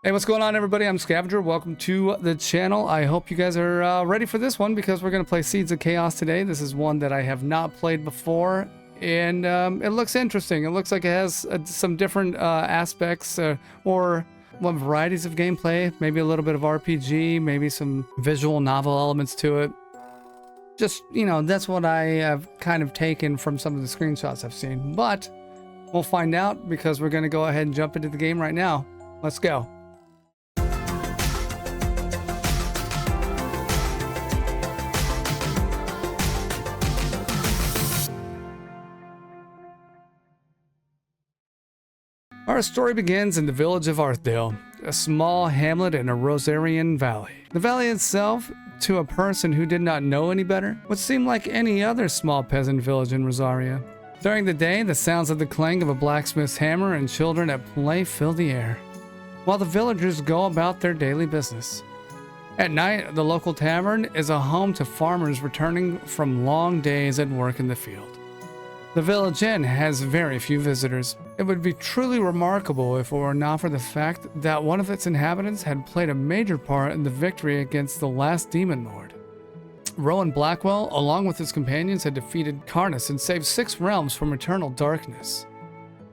Hey, what's going on, everybody? I'm Scavenger. Welcome to the channel. I hope you guys are ready for this one because we're going to play Seeds of Chaos today. This is one that I have not played before, and it looks interesting. It looks like it has some different aspects or varieties of gameplay, maybe a little bit of RPG, maybe some visual novel elements to it. Just, you know, that's what I have kind of taken from some of the screenshots I've seen. But we'll find out because we're going to go ahead and jump into the game right now. Let's go. Our story begins in the village of Arthdale, a small hamlet in a Rosarian valley. The valley itself, to a person who did not know any better, would seem like any other small peasant village in Rosaria. During the day, the sounds of the clang of a blacksmith's hammer and children at play fill the air, while the villagers go about their daily business. At night, the local tavern is a home to farmers returning from long days at work in the field. The village inn has very few visitors. It would be truly remarkable if it were not for the fact that one of its inhabitants had played a major part in the victory against the last demon lord. Rowan Blackwell, along with his companions, had defeated Karnas and saved 6 realms from eternal darkness.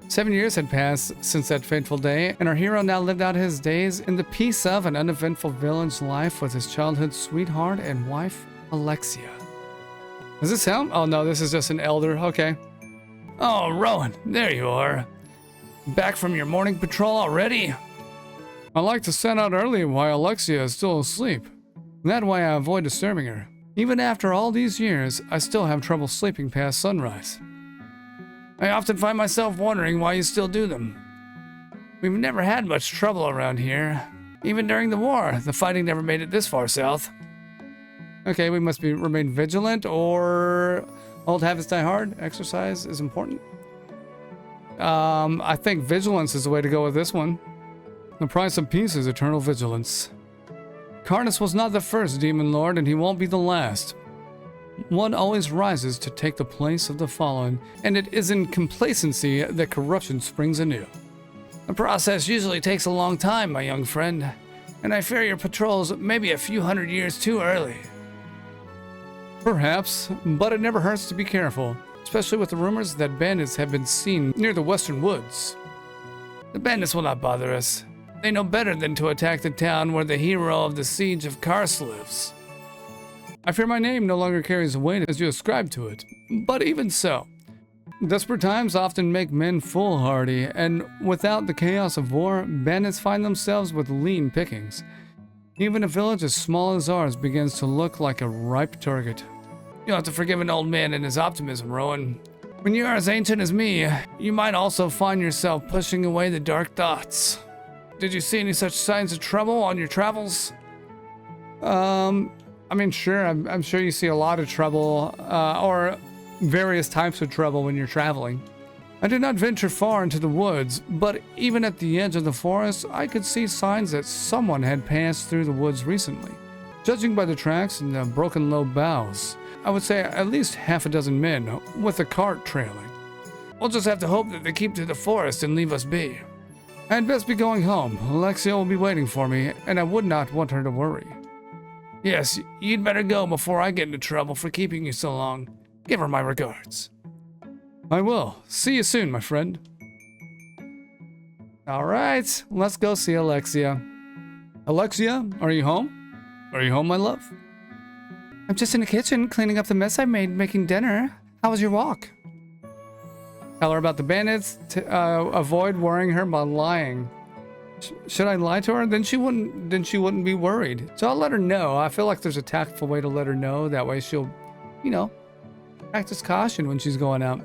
7 years had passed since that fateful day, and our hero now lived out his days in the peace of an uneventful village life with his childhood sweetheart and wife, Alexia. Does this sound? Oh no, this is just an elder. Okay. Oh, Rowan, there you are. Back from your morning patrol already? I like to set out early while Alexia is still asleep. That way I avoid disturbing her. Even after all these years, I still have trouble sleeping past sunrise. I often find myself wondering why you still do them. We've never had much trouble around here. Even during the war, the fighting never made it this far south. Okay, we must remain vigilant, or old habits die hard. Exercise is important. I think vigilance is the way to go with this one. The price of peace is eternal vigilance. Karnas was not the first demon lord, and he won't be the last. One always rises to take the place of the fallen, and it is in complacency that corruption springs anew. The process usually takes a long time, my young friend, and I fear your patrols may be a few hundred years too early. Perhaps, but it never hurts to be careful, especially with the rumors that bandits have been seen near the western woods. The bandits will not bother us. They know better than to attack the town where the hero of the siege of Kars lives. I fear my name no longer carries the weight as you ascribe to it, but even so, desperate times often make men foolhardy, and without the chaos of war, bandits find themselves with lean pickings. Even a village as small as ours begins to look like a ripe target. You'll have to forgive an old man and his optimism, Rowan. When you are as ancient as me, you might also find yourself pushing away the dark thoughts. Did you see any such signs of trouble on your travels? I mean, sure, I'm sure you see a lot of trouble, or various types of trouble when you're traveling. I did not venture far into the woods, but even at the edge of the forest, I could see signs that someone had passed through the woods recently. Judging by the tracks and the broken low boughs, I would say at least half a dozen men, with a cart trailing. We'll just have to hope that they keep to the forest and leave us be. I'd best be going home. Alexia will be waiting for me, and I would not want her to worry. Yes, you'd better go before I get into trouble for keeping you so long. Give her my regards. I will. See you soon, my friend. All right, let's go see Alexia. Alexia, are you home? Are you home, my love? I'm just in the kitchen, cleaning up the mess I made making dinner. How was your walk? Tell her about the bandits to avoid worrying her by lying. Should I lie to her? Then she wouldn't be worried. So I'll let her know. I feel like there's a tactful way to let her know. That way she'll, you know, practice caution when she's going out.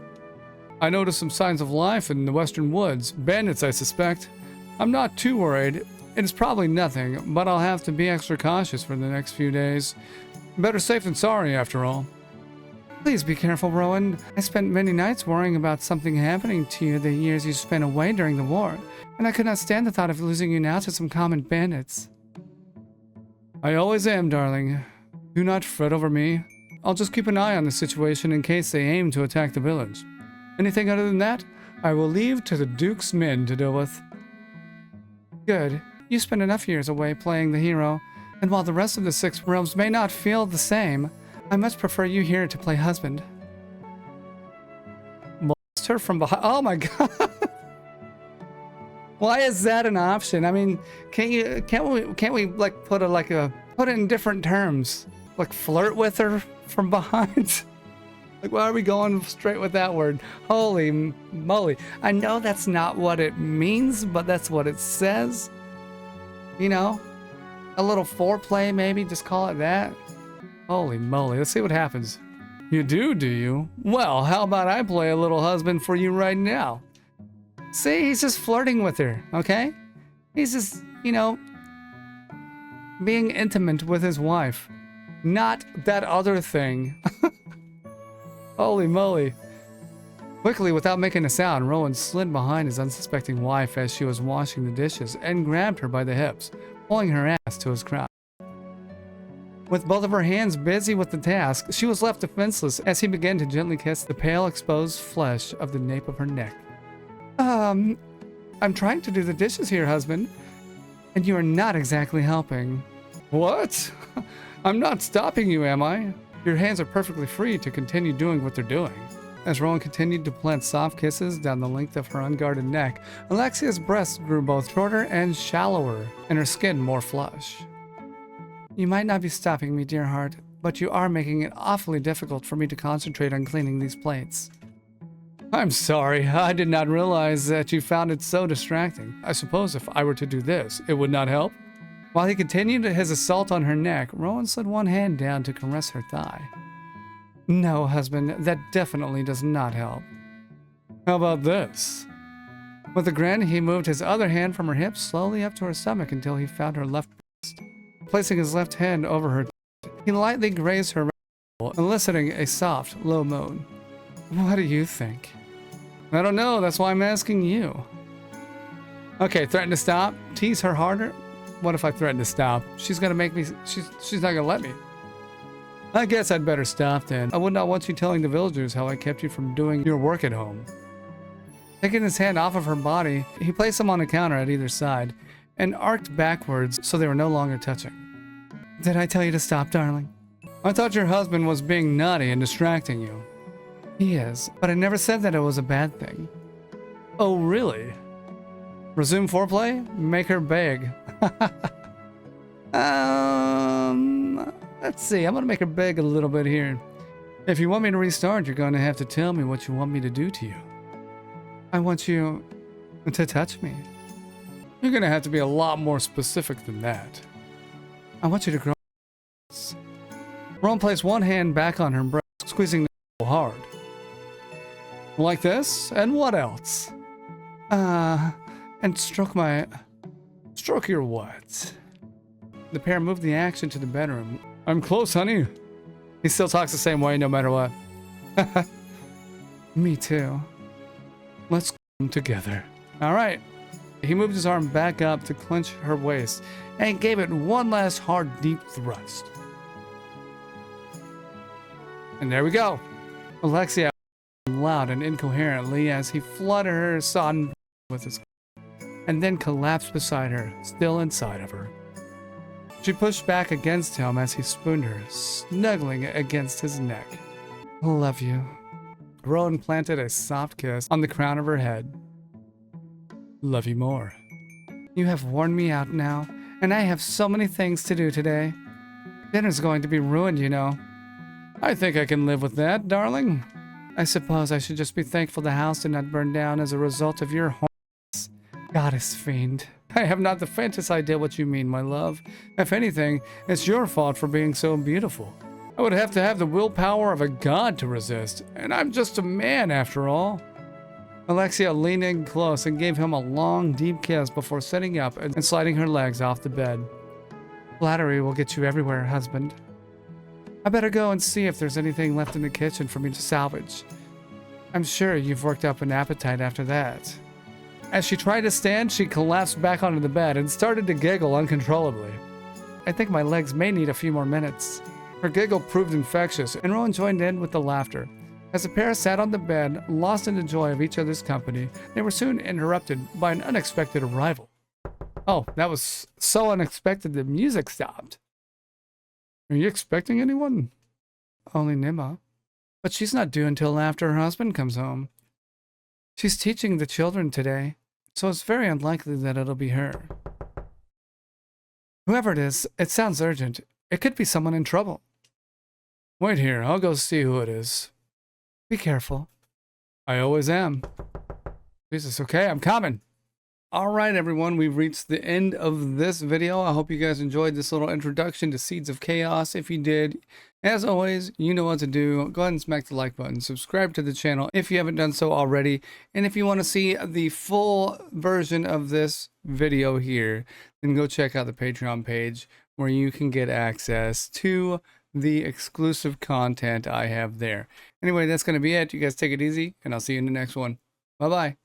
I noticed some signs of life in the western woods. Bandits, I suspect. I'm not too worried. It's probably nothing, but I'll have to be extra cautious for the next few days. Better safe than sorry, after all. Please be careful, Rowan. I spent many nights worrying about something happening to you the years you spent away during the war, and I could not stand the thought of losing you now to some common bandits. I always am, darling. Do not fret over me. I'll just keep an eye on the situation in case they aim to attack the village. Anything other than that, I will leave to the Duke's men to deal with. Good. You spend enough years away playing the hero, and while the rest of the 6 realms may not feel the same, I much prefer you here to play husband. Molest her from behind. Oh my god. Why is that an option? I mean, can't we like put it in different terms? Like flirt with her from behind? Like, why are we going straight with that word? Holy moly. I know that's not what it means, but that's what it says. You know? A little foreplay, maybe? Just call it that? Holy moly. Let's see what happens. You do you? Well, how about I play a little husband for you right now? See, he's just flirting with her, okay? He's just, you know, being intimate with his wife. Not that other thing. Holy moly. Quickly, without making a sound, Rowan slid behind his unsuspecting wife as she was washing the dishes and grabbed her by the hips, pulling her ass to his crotch. With both of her hands busy with the task, she was left defenseless as he began to gently kiss the pale, exposed flesh of the nape of her neck. I'm trying to do the dishes here, husband, and you are not exactly helping. What? I'm not stopping you, am I? Your hands are perfectly free to continue doing what they're doing. As Rowan continued to plant soft kisses down the length of her unguarded neck, Alexia's breasts grew both shorter and shallower, and her skin more flush. You might not be stopping me, dear heart, but you are making it awfully difficult for me to concentrate on cleaning these plates. I'm sorry, I did not realize that you found it so distracting. I suppose if I were to do this, it would not help? While he continued his assault on her neck, Rowan slid one hand down to caress her thigh. No, husband, that definitely does not help. How about this? With a grin, he moved his other hand from her hips slowly up to her stomach until he found her left breast. Placing his left hand over her, he lightly grazed her right, eliciting a soft, low moan. What do you think? I don't know, that's why I'm asking you. Okay, threaten to stop? Tease her harder? What if I threaten to stop? She's gonna make me, she's not gonna let me. I guess I'd better stop then. I would not want you telling the villagers how I kept you from doing your work at home. Taking his hand off of her body, he placed them on a counter at either side and arced backwards so they were no longer touching. Did I tell you to stop, darling? I thought your husband was being naughty and distracting you. He is, but I never said that it was a bad thing. Oh, really? Resume foreplay? Make her beg. Let's see. I'm gonna make her beg a little bit here. If you want me to restart, you're gonna have to tell me what you want me to do to you. I want you to touch me. You're gonna have to be a lot more specific than that. I want you to grow. Rowan placed one hand back on her breast, squeezing the hard. Like this? And what else? And stroke your what? The pair moved the action to the bedroom. I'm close, honey. He still talks the same way no matter what. Me too. Let's come together. All right. He moved his arm back up to clench her waist and gave it one last hard, deep thrust. And there we go. Alexia loud and incoherently as he flooded her sodden with his and then collapsed beside her, still inside of her. She pushed back against him as he spooned her, snuggling against his neck. Love you. Rowan planted a soft kiss on the crown of her head. Love you more. You have worn me out now, and I have so many things to do today. Dinner's going to be ruined, you know. I think I can live with that, darling. I suppose I should just be thankful the house did not burn down as a result of your horns. Goddess fiend. I have not the faintest idea what you mean, my love. If anything, it's your fault for being so beautiful. I would have to have the willpower of a god to resist, and I'm just a man after all. Alexia leaned in close and gave him a long, deep kiss before sitting up and sliding her legs off the bed. Flattery will get you everywhere, husband. I better go and see if there's anything left in the kitchen for me to salvage. I'm sure you've worked up an appetite after that. As she tried to stand, she collapsed back onto the bed and started to giggle uncontrollably. I think my legs may need a few more minutes. Her giggle proved infectious, and Rowan joined in with the laughter. As the pair sat on the bed, lost in the joy of each other's company, they were soon interrupted by an unexpected arrival. Oh, that was so unexpected the music stopped. Are you expecting anyone? Only Nima. But she's not due until after her husband comes home. She's teaching the children today, so it's very unlikely that it'll be her. Whoever it is, it sounds urgent. It could be someone in trouble. Wait here, I'll go see who it is. Be careful. I always am. Jesus, okay, I'm coming. Alright everyone, we've reached the end of this video. I hope you guys enjoyed this little introduction to Seeds of Chaos. If you did, as always, you know what to do. Go ahead and smack the like button. Subscribe to the channel if you haven't done so already. And if you want to see the full version of this video here, then go check out the Patreon page where you can get access to the exclusive content I have there. Anyway, that's going to be it. You guys take it easy, and I'll see you in the next one. Bye-bye.